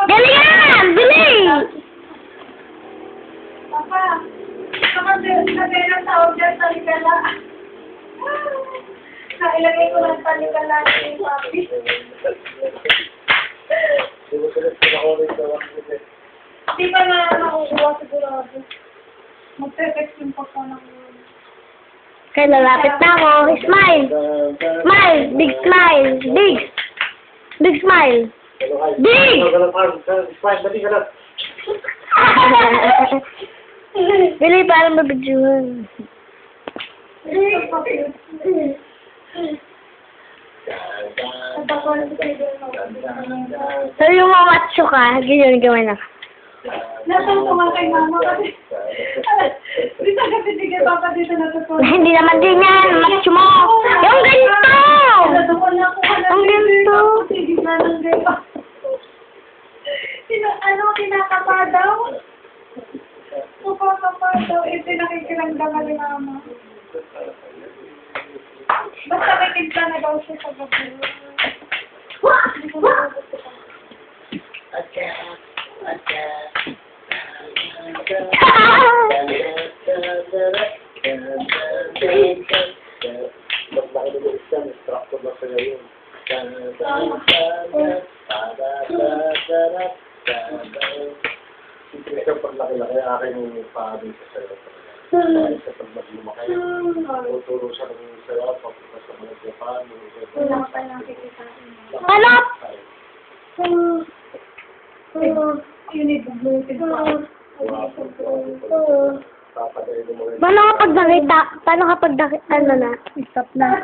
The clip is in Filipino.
Galingan! Bili! Papa, sabi ng tawag dyan sa likala. Nailagay ko ng talikala ni Papi. Di ba na nakukuha sigurado? Mag-perfect yung pagka ng... Kaya lalapit na ako. Smile! Smile! Big smile! Big! Big smile! Big! Bili, parang mabidyohan. So yung mamatso ka, ganyan gawin na. Natuto nga kay mama kasi. Di sa kasi sige papa dito natuto. Hindi naman din yan, mamatso mo. Yung ganito! Ang ganito! Sige na ng ganito. Kinakapa daw? Kupakapa daw. Nakikiramdaman ni mama. Basta may timpla na daw siya sa gabi. Laki-laki aking paamin sa sayo. Sa pagmaglumakay, tuturo siya ng sayo, pagpunta sa mga Japan. Wala pa nakikitain. Paano? Yun i-bluetooth pa. Paano kapag nakita? Paano kapag nakita? Ano na? Stop na.